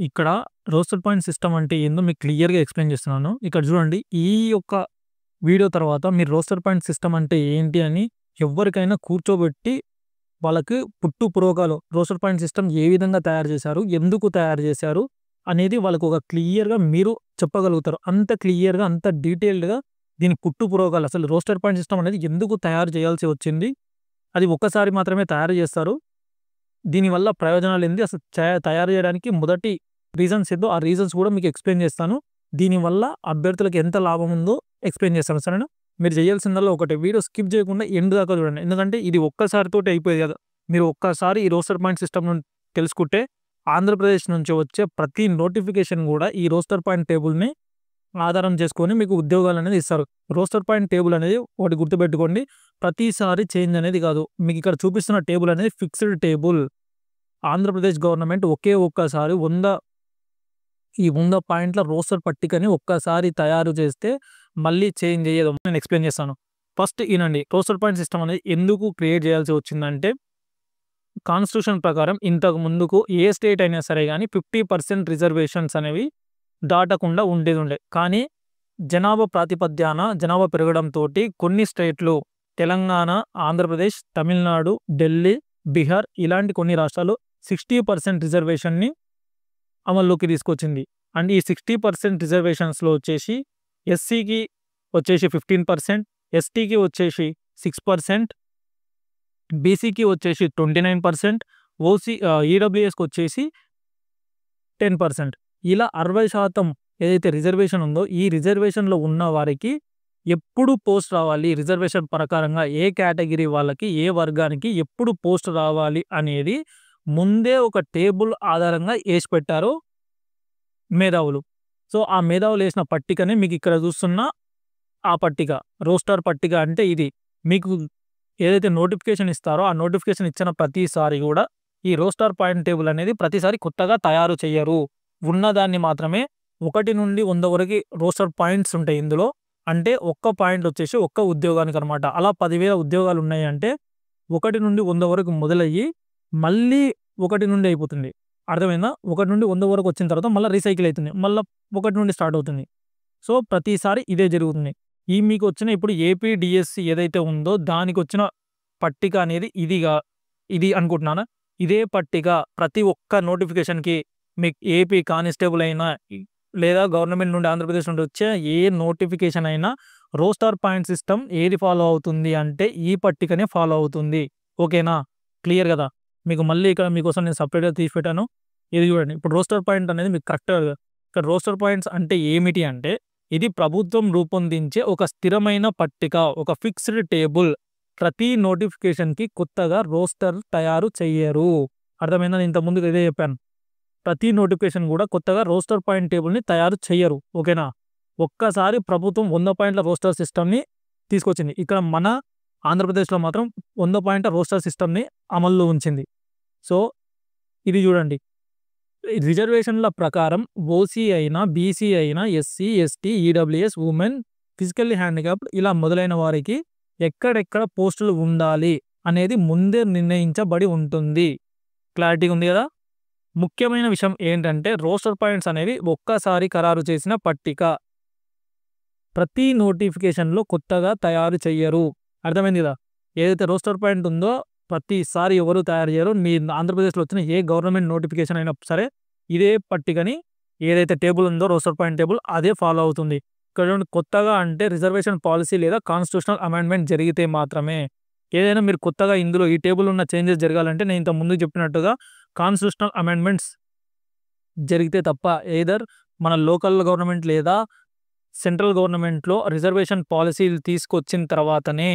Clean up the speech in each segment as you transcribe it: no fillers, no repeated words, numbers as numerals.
ఇక్కడ roster point system అంటే ఏందో మీకు క్లియర్‌గా ఎక్స్‌ప్లెయిన్ చేస్తున్నాను. ఇక్కడ చూడండి ఈ యొక్క వీడియో తర్వాత మీరు రోస్టర్ పాయింట్ సిస్టమ్ అంటే ఏంటి అని ఎవ్వరికైనా కూర్చోబెట్టి వాళ్ళకి పుట్టు పూర్వకాలు రోస్టర్ పాయింట్ సిస్టమ్ ఏ విధంగా తయారు చేశారు? ఎందుకు తయారు చేశారు? అనేది వాళ్ళకి ఒక క్లియర్‌గా మీరు చెప్పగలుగుతారు. అంత క్లియర్‌గా, అంత డీటెయిల్డ్‌గా దీని పుట్టు పూర్వకాలు అసలు రోస్టర్ పాయింట్ సిస్టమ్ అనేది ఎందుకు తయారు చేయాల్సి వచ్చింది? అది ఒక్కసారి మాత్రమే తయారు చేస్తారు. దీనివల్ల ప్రయోజనాలేంది? అసలు తయారు చేయడానికి మొదటి రీజన్స్ ఏందో ఆ రీజన్స్ కూడా మీకు ఎక్స్‌ప్లెయిన్ చేస్తాను. దీనివల్ల అభ్యర్థులకు ఎంత లాభం ఉందో ఎక్స్‌ప్లెయిన్ చేస్తాను. సరేనా? మీరు చేయాల్సిందల్లా ఒకటే వీడియో స్కిప్ చేయకుండా ఎండ్ దాకా చూడండి. ఎందుకంటే ఇది ఒక్కసారితోటి అయిపోయేది కాదు. మీరు ఒక్కసారి ఈ రోస్టర్ పాయింట్ సిస్టమ్ తెలుసుకుంటే ఆంధ్రప్రదేశ్ నుంచి వచ్చే ప్రతి నోటిఫికేషన్ కూడా ఈ రోస్టర్ పాయింట్ టేబుల్‌ని ఆధారం చేసుకొని మీకు ఉద్యోగాలనేది ఇస్తారు. రోస్టర్ పాయింట్ టేబుల్ అనేది ఒకటి గుర్తుపెట్టుకోండి. ప్రతిసారి చేంజ్ అనేది కాదు. మీకు ఇక్కడ చూపిస్తున్న టేబుల్ అనేది ఫిక్స్డ్ టేబుల్. ఆంధ్రప్రదేశ్ గవర్నమెంట్ ఒకే ఒక్కసారి 100 పాయింట్ల రోస్టర్ పట్టికని ఒక్కసారి తయారు చేస్తే మళ్ళీ చేంజ్ చేయదు. నేను ఎక్స్‌ప్లెయిన్ చేస్తాను. ఫస్ట్ ఇనండి. రోస్టర్ పాయింట్ సిస్టమ్ అనేది ఎందుకు క్రియేట్ చేయాల్సి వచ్చిందంటే కాన్స్టిట్యూషన్ ప్రకారం ఇంతకు ముందుకు ఏ స్టేట్ అయినా సరే గాని 50% రిజర్వేషన్స్ అనేవి దాటకుండా ఉండేదుండే. కానీ జనాభా ప్రాతిపద్యాన జనాభా పెరగడంతోటి కొన్ని స్టేట్‌లు తెలంగాణ, ఆంధ్రప్రదేశ్, తమిళనాడు, ఢిల్లీ, బీహార్ ఇలాంటి కొన్ని రాష్ట్రాలు 60% రిజర్వేషన్‌ని అమల్లోకి తీసుకొచ్చింది. అండ్ ఈ 60% రిజర్వేషన్స్‌లో వచ్చేసి ఎస్సీకి వచ్చేసి 15%, ఎస్టీకి వచ్చేసి 6%, బీసీకి వచ్చేసి 29%, ఈడబ్ల్యూఎస్‌కి వచ్చేసి 10%. ఇలా 60% ఏదైతే రిజర్వేషన్ ఉందో ఈ రిజర్వేషన్‌లో ఉన్న వారికి ఎప్పుడు పోస్ట్ రావాలి, రిజర్వేషన్ ప్రకారంగా ఏ కేటగిరీ వాళ్ళకి, ఏ వర్గానికి ఎప్పుడు పోస్ట్ రావాలి అనేది ముందే ఒక టేబుల్ ఆధారంగా ఏసి పెట్టారు మేధావులు. సో, ఆ మేధావులు ఏసిన పట్టికనే మీకు ఇక్కడ చూస్తున్న ఆ పట్టిక. రోస్టర్ పట్టిక అంటే ఇది. మీకు ఏదైతే నోటిఫికేషన్ ఇస్తారో ఆ నోటిఫికేషన్ ఇచ్చిన ప్రతిసారి కూడా ఈ రోస్టర్ పాయింట్ టేబుల్ అనేది ప్రతిసారి కొత్తగా తయారు చెయ్యరు. ఉన్నదాన్ని మాత్రమే 1 నుండి 100 వరకి రోస్టర్ పాయింట్స్ ఉంటాయి ఇందులో. అంటే ఒక్క పాయింట్ వచ్చేసి ఒక్క ఉద్యోగానికనమాట. అలా 10,000 ఉద్యోగాలు ఉన్నాయి అంటే 1 నుండి 100 వరకు మొదలయ్యి మళ్ళీ 1 నుండి అయిపోతుంది. అర్థమైందా? 1 నుండి 100 వరకు వచ్చిన తర్వాత మళ్ళా రీసైకిల్ అయితుంది. మళ్ళా 1 నుండి స్టార్ట్ అవుతుంది. సో, ప్రతిసారి ఇదే జరుగుతుంది. ఈ మీకు వచ్చిన ఇప్పుడు ఏపీ డీఎస్సీ ఏదైతే ఉందో దానికొచ్చిన పట్టిక అనేది ఇది అనుకుంటున్నానా? ఇదే పట్టిక ప్రతి ఒక్క నోటిఫికేషన్‌కి మీకు ఏపీ కానిస్టేబుల్ అయినా లేదా గవర్నమెంట్ నుండి ఆంధ్రప్రదేశ్ నుండి వచ్చే ఏ నోటిఫికేషన్ అయినా రోస్టర్ పాయింట్ సిస్టమ్ ఏది ఫాలో అవుతుంది అంటే ఈ పట్టికనే ఫాలో అవుతుంది. ఓకేనా? క్లియర్ కదా? మీకు మళ్ళీ ఇక్కడ మీకోసం నేను సెపరేట్‌గా తీసి పెట్టాను. ఇది చూడండి. ఇప్పుడు రోస్టర్ పాయింట్ అనేది మీకు కరెక్ట్‌గా ఇక్కడ రోస్టర్ పాయింట్స్ అంటే ఏమిటి అంటే ఇది ప్రభుత్వం రూపొందించే ఒక స్థిరమైన పట్టిక, ఒక ఫిక్స్డ్ టేబుల్. ప్రతి నోటిఫికేషన్‌కి కొత్తగా రోస్టర్ తయారు చెయ్యరు. అర్థమైందా? నేను ఇంతకు ముందు ఇదే చెప్పాను. ప్రతి నోటిఫికేషన్ కూడా కొత్తగా రోస్టర్ పాయింట్ టేబుల్‌ని తయారు చెయ్యరు. ఓకేనా? ఒక్కసారి ప్రభుత్వం 100 పాయింట్ల రోస్టర్ సిస్టమ్‌ని తీసుకొచ్చింది. ఇక్కడ మన ఆంధ్రప్రదేశ్‌లో మాత్రం 100 పాయింట్ల రోస్టర్ సిస్టమ్‌ని అమల్లో ఉంచింది. సో, ఇది చూడండి. రిజర్వేషన్‌ల ప్రకారం ఓసీ అయినా, బీసీ అయినా, SC, ST, EWS, women, physically handicapped ఇలా మొదలైన వారికి ఎక్కడెక్కడ పోస్టులు ఉండాలి అనేది ముందే నిర్ణయించబడి ఉంటుంది. క్లారిటీగా ఉంది కదా? ముఖ్యమైన విషయం ఏంటంటే రోస్టర్ పాయింట్స్ అనేవి ఒక్కసారి ఖరారు చేసిన పట్టిక. ప్రతి నోటిఫికేషన్‌లో కొత్తగా తయారు చెయ్యరు. అర్థమైంది కదా? ఏదైతే రోస్టర్ పాయింట్ ఉందో ప్రతిసారి ఎవరు తయారు చేయరు. మీ ఆంధ్రప్రదేశ్‌లో వచ్చిన ఏ గవర్నమెంట్ నోటిఫికేషన్ అయినా సరే ఇదే పట్టికని ఏదైతే టేబుల్ ఉందో రోస్టర్ పాయింట్ టేబుల్ అదే ఫాలో అవుతుంది. ఇక్కడ చూడండి కొత్తగా అంటే రిజర్వేషన్ పాలిసీ లేదా కాన్స్టిట్యూషనల్ అమెండ్మెంట్ జరిగితే మాత్రమే. ఏదైనా మీరు కొత్తగా ఇందులో ఈ టేబుల్ ఉన్న చేంజెస్ జరగాలంటే నేను ఇంతకు ముందు చెప్పినట్టుగా కాన్స్టిట్యూషనల్ అమెండ్మెంట్స్ జరిగితే తప్ప ఎయిదర్ మన లోకల్ గవర్నమెంట్ లేదా సెంట్రల్ గవర్నమెంట్‌లో రిజర్వేషన్ పాలిసీలు తీసుకొచ్చిన తర్వాతనే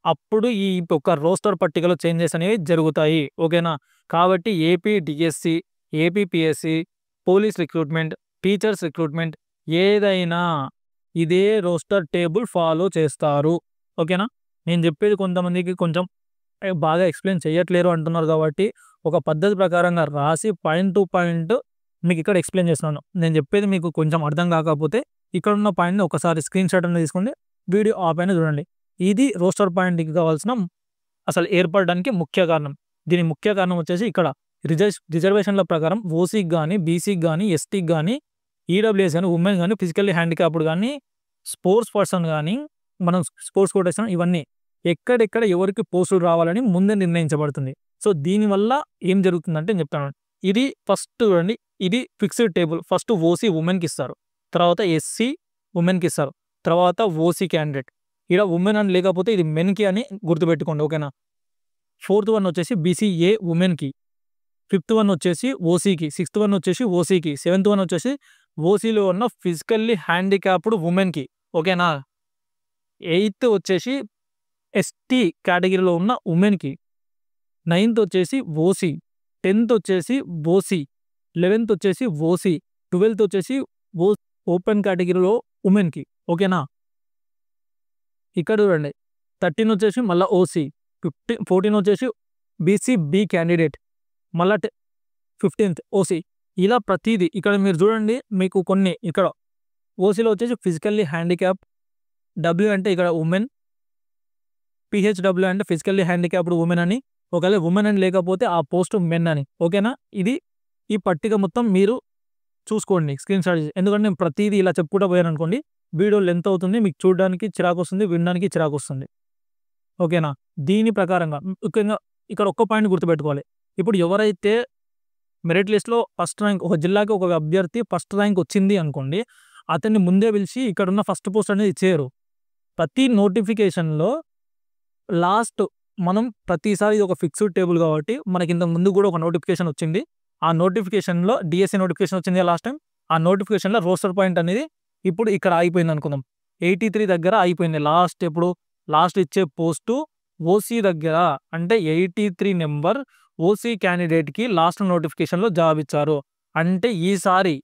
అప్పుడు ఈ ఒక రోస్టర్ పట్టికలో చేంజెస్ అనేవి జరుగుతాయి. ఓకేనా? కాబట్టి AP DSC, AP PSC, police recruitment, teachers recruitment ఏదైనా ఇదే రోస్టర్ టేబుల్ ఫాలో చేస్తారు. ఓకేనా? నేను చెప్పేది కొంతమందికి కొంచెం బాగా ఎక్స్‌ప్లెయిన్ చేయట్లేరు అంటున్నారు కాబట్టి ఒక పద్ధతి ప్రకారంగా రాసి పాయింట్ టు పాయింట్ మీకు ఇక్కడ ఎక్స్‌ప్లెయిన్ చేస్తున్నాను. నేను చెప్పేది మీకు కొంచెం అర్థం కాకపోతే ఇక్కడున్న పాయింట్‌ని ఒకసారి స్క్రీన్‌షాట్ అనేది తీసుకోండి. వీడియో ఆపైన చూడండి. ఇది రోస్టర్ పాయింట్‌కి కావాల్సిన అసలు ఏర్పడడానికి ముఖ్య కారణం. దీని ముఖ్య కారణం వచ్చేసి ఇక్కడ రిజర్వేషన్ల ప్రకారం ఓసీకి గానీ, బీసీకి గానీ, ఎస్టీకి గానీ, ఈడబ్ల్యూఎస్ గానీ, ఉమెన్ గానీ, ఫిజికల్లీ హ్యాండిక్యాప్డ్ గానీ, స్పోర్ట్స్ పర్సన్ గానీ, మనం స్పోర్ట్స్ కోటేషన్ ఇవన్నీ ఎక్కడెక్కడ ఎవరికి పోస్టులు రావాలని ముందే నిర్ణయించబడుతుంది. సో, దీనివల్ల ఏం జరుగుతుందంటే నేను చెప్తాను. ఇది ఫస్ట్ చూడండి. ఇది ఫిక్స్డ్ టేబుల్. ఫస్ట్ ఓసీ ఉమెన్‌కి ఇస్తారు. తర్వాత ఎస్సీ ఉమెన్‌కి ఇస్తారు. తర్వాత ఓసీ క్యాండిడేట్. ఈడ ఉమెన్ అని లేకపోతే ఇది మెన్‌కి అని గుర్తుపెట్టుకోండి. ఓకేనా? ఫోర్త్ వన్ వచ్చేసి బీసీఏ ఉమెన్‌కి. ఫిఫ్త్ వన్ వచ్చేసి ఓసీకి. సిక్స్త్ వన్ వచ్చేసి ఓసీకి. సెవెంత్ వన్ వచ్చేసి ఓసీలో ఉన్న ఫిజికల్లీ హ్యాండిక్యాప్డ్ ఉమెన్‌కి. ఓకేనా? ఎయిత్ వచ్చేసి ఎస్టీ కేటగిరీలో ఉన్న ఉమెన్‌కి. నైన్త్ వచ్చేసి ఓసీ. 10th వచ్చేసి ఓసీ. 11th వచ్చేసి ఓసీ. 12th వచ్చేసి ఓపెన్ కేటగిరీలో ఉమెన్‌కి. ఓకేనా? ఇక్కడ చూడండి. 13 వచ్చేసి మళ్ళా ఓసీ. 14 వచ్చేసి బీసీ బి క్యాండిడేట్. మళ్ళా 15th ఓసీ. ఇలా ప్రతీది ఇక్కడ మీరు చూడండి. మీకు కొన్ని ఇక్కడ ఓసీలో వచ్చేసి ఫిజికల్లీ హ్యాండిక్యాప్. డబ్ల్యూ అంటే ఇక్కడ ఉమెన్. పీహెచ్‌డబ్ల్యూ అంటే ఫిజికల్లీ హ్యాండిక్యాప్డ్ ఉమెన్ అని. ఒకవేళ ఉమెన్ అని లేకపోతే ఆ పోస్ట్ మెన్ అని. ఓకేనా? ఇది ఈ పట్టిక మొత్తం మీరు చూసుకోండి. స్క్రీన్‌షాట్ చేసి. ఎందుకంటే నేను ప్రతీది ఇలా చెప్పుకుంటూ పోయాననుకోండి వీడియో లెంత్ అవుతుంది. మీకు చూడడానికి చిరాకొస్తుంది. వినడానికి చిరాకొస్తుంది. ఓకేనా? దీని ప్రకారంగా ముఖ్యంగా ఇక్కడ ఒక్క పాయింట్ గుర్తుపెట్టుకోవాలి. ఇప్పుడు ఎవరైతే మెరిట్ లిస్ట్‌లో ఫస్ట్ ర్యాంక్ ఒక జిల్లాకి ఒక అభ్యర్థి ఫస్ట్ ర్యాంక్ వచ్చింది అనుకోండి. అతన్ని ముందే పిలిచి ఇక్కడున్న ఫస్ట్ పోస్ట్ అనేది ఇచ్చేయరు. ప్రతి నోటిఫికేషన్‌లో లాస్ట్ మనం ప్రతిసారి ఇది ఒక ఫిక్స్డ్ టేబుల్ కాబట్టి మనకి ఇంతకు ముందు కూడా ఒక నోటిఫికేషన్ వచ్చింది. ఆ నోటిఫికేషన్‌లో డీఎస్సీ నోటిఫికేషన్ వచ్చింది లాస్ట్ టైం. ఆ నోటిఫికేషన్‌లో రోస్టర్ పాయింట్ అనేది ఇప్పుడు ఇక్కడ ఆగిపోయింది అనుకుందాం. 83 దగ్గర ఆగిపోయింది. లాస్ట్ ఇచ్చే పోస్టు ఓసీ దగ్గర. అంటే 83 నెంబర్ ఓసీ క్యాండిడేట్‌కి లాస్ట్ నోటిఫికేషన్‌లో జాబ్ ఇచ్చారు. అంటే ఈసారి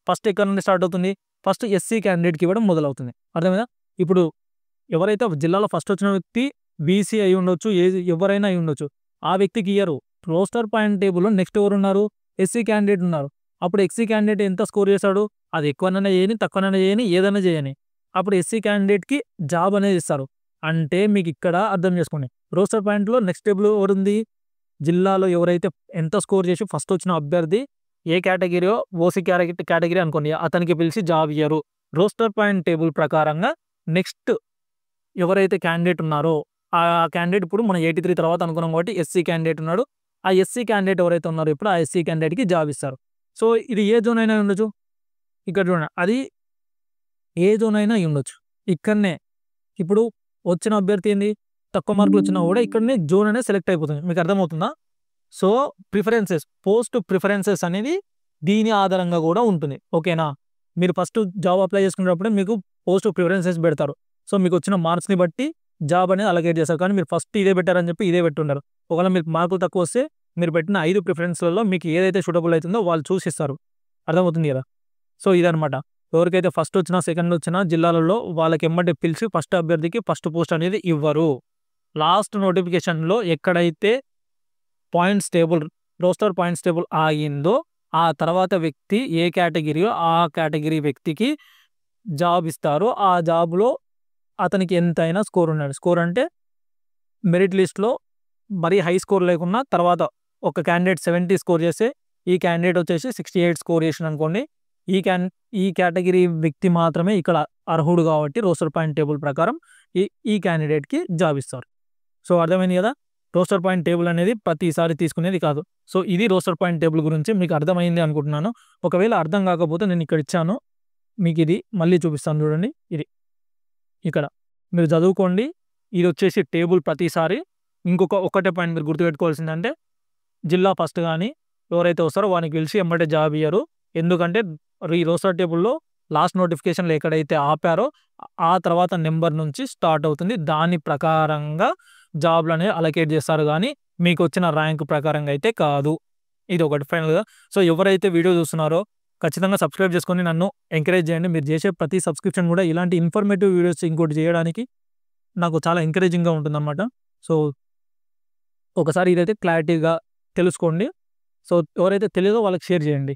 ఫస్ట్ ఎక్కడి నుండి స్టార్ట్ అవుతుంది? ఫస్ట్ ఎస్సీ క్యాండిడేట్‌కి ఇవ్వడం మొదలవుతుంది. అర్థమైందా? ఇప్పుడు ఎవరైతే జిల్లాలో ఫస్ట్ వచ్చిన వ్యక్తి బీసీ అయి ఉండొచ్చు. ఎవరైనా అయి ఉండొచ్చు. ఆ వ్యక్తికి ఇయ్యరు. రోస్టర్ పాయింట్ టేబుల్‌లో నెక్స్ట్ ఎవరున్నారు? ఎస్సీ క్యాండిడేట్ ఉన్నారు. అప్పుడు ఎస్సీ క్యాండిడేట్ ఎంత స్కోర్ చేశాడు? అది ఎక్కువనైనా చేయని, తక్కువనైనా చేయని, ఏదైనా చేయని. అప్పుడు ఎస్సీ క్యాండిడేట్‌కి జాబ్ అనేది ఇస్తారు. అంటే మీకు ఇక్కడ అర్థం చేసుకోండి. రోస్టర్ పాయింట్‌లో నెక్స్ట్ టేబుల్ ఎవరుంది? జిల్లాలో ఎవరైతే ఎంత స్కోర్ చేసి ఫస్ట్ వచ్చిన అభ్యర్థి ఏ కేటగిరీయో ఓసీ కేటగిరీ అనుకోండి. అతనికి పిలిచి జాబ్ ఇయ్యరు. రోస్టర్ పాయింట్ టేబుల్ ప్రకారంగా నెక్స్ట్ ఎవరైతే క్యాండిడేట్ ఉన్నారో ఆ క్యాండిడేట్ ఇప్పుడు మనం 83 తర్వాత అనుకున్నాం కాబట్టి ఎస్సీ క్యాండిడేట్ ఉన్నాడు. ఆ ఎస్సీ క్యాండిడేట్ ఎవరైతే ఉన్నారో ఇప్పుడు ఆ ఎస్సీ క్యాండిడేట్‌కి జాబ్ ఇస్తారు. సో, ఇది ఏ జోన్ అయినా ఉండొచ్చు. ఇక్కడ చూడండి. అది ఏ జోన్ అయినా అయ్యుండొచ్చు. ఇక్కడనే ఇప్పుడు వచ్చిన అభ్యర్థి ఏంది? తక్కువ మార్కులు వచ్చినా కూడా ఇక్కడనే జోన్ అనేది సెలెక్ట్ అయిపోతుంది. మీకు అర్థమవుతుందా? సో, పోస్ట్ ప్రిఫరెన్సెస్ అనేది దీని ఆధారంగా కూడా ఉంటుంది. ఓకేనా? మీరు ఫస్ట్ జాబ్ అప్లై చేసుకునేటప్పుడే మీకు పోస్ట్ ప్రిఫరెన్సెస్ పెడతారు. సో, మీకు వచ్చిన మార్క్స్‌ని బట్టి జాబ్ అనేది అలొకేట్ చేస్తారు. కానీ మీరు ఫస్ట్ ఇదే పెట్టారని చెప్పి ఇదే పెట్టుండరు. ఒకవేళ మీకు మార్కులు తక్కువ వస్తే మీరు పెట్టిన 5 ప్రిఫరెన్స్‌లలో మీకు ఏదైతే సూటబుల్ అవుతుందో వాళ్ళు చూసిస్తారు. అర్థమవుతుంది కదా? సో, ఇదనమాట. ఎవరికైతే ఫస్ట్ వచ్చినా, సెకండ్ వచ్చినా జిల్లాలలో వాళ్ళకి ఎమ్మటే పిలిచి ఫస్ట్ అభ్యర్థికి ఫస్ట్ పోస్ట్ అనేది ఇవ్వరు. లాస్ట్ నోటిఫికేషన్‌లో ఎక్కడైతే రోస్టర్ పాయింట్స్ టేబుల్ ఆగిందో ఆ తర్వాత వ్యక్తి ఏ కేటగిరీయో ఆ కేటగిరీ వ్యక్తికి జాబ్ ఇస్తారు. ఆ జాబ్‌లో అతనికి ఎంతైనా స్కోర్ ఉన్నాడు. స్కోర్ అంటే మెరిట్ లిస్ట్‌లో మరీ హై స్కోర్ లేకున్నా తర్వాత ఒక క్యాండిడేట్ 70 స్కోర్ చేస్తే ఈ క్యాండిడేట్ వచ్చేసి 68 స్కోర్ చేసిండనుకోండి. ఈ కేటగిరీ వ్యక్తి మాత్రమే ఇక్కడ అర్హుడు కాబట్టి రోస్టర్ పాయింట్ టేబుల్ ప్రకారం ఈ క్యాండిడేట్‌కి జాబ్ ఇస్తారు. సో, అర్థమైంది కదా? రోస్టర్ పాయింట్ టేబుల్ అనేది ప్రతిసారి తీసుకునేది కాదు. సో, ఇది రోస్టర్ పాయింట్ టేబుల్ గురించి మీకు అర్థమైంది అనుకుంటున్నాను. ఒకవేళ అర్థం కాకపోతే నేను ఇక్కడ ఇచ్చాను. మీకు ఇది మళ్ళీ చూపిస్తాను చూడండి. ఇది ఇక్కడ మీరు చదువుకోండి. ఇది వచ్చేసి టేబుల్ ప్రతిసారి. ఒకటే పాయింట్ మీరు గుర్తుపెట్టుకోవాల్సిందంటే జిల్లా ఫస్ట్ కానీ ఎవరైతే వస్తారో వానికి పిలిచి ఎమ్మటే జాబ్ ఇయ్యరు. ఎందుకంటే ఈ రోస్టర్ టేబుల్‌లో లాస్ట్ నోటిఫికేషన్‌లో ఎక్కడైతే ఆపారో ఆ తర్వాత నెంబర్ నుంచి స్టార్ట్ అవుతుంది. దాని ప్రకారంగా జాబ్‌లనేవి అలొకేట్ చేస్తారు గానీ మీకు వచ్చిన ర్యాంక్ ప్రకారంగా అయితే కాదు. ఇది ఒకటి ఫైనల్‌గా. సో, ఎవరైతే వీడియో చూస్తున్నారో ఖచ్చితంగా సబ్స్క్రైబ్ చేసుకొని నన్ను ఎంకరేజ్ చేయండి. మీరు చేసే ప్రతి సబ్స్క్రిప్షన్ కూడా ఇలాంటి ఇన్ఫర్మేటివ్ వీడియోస్ ఇంకోటి చేయడానికి నాకు చాలా ఎంకరేజింగ్‌గా ఉంటుందన్నమాట. సో, ఒకసారి ఇదైతే క్లారిటీగా తెలుసుకోండి. సో, ఎవరైతే తెలియదో వాళ్ళకి షేర్ చేయండి.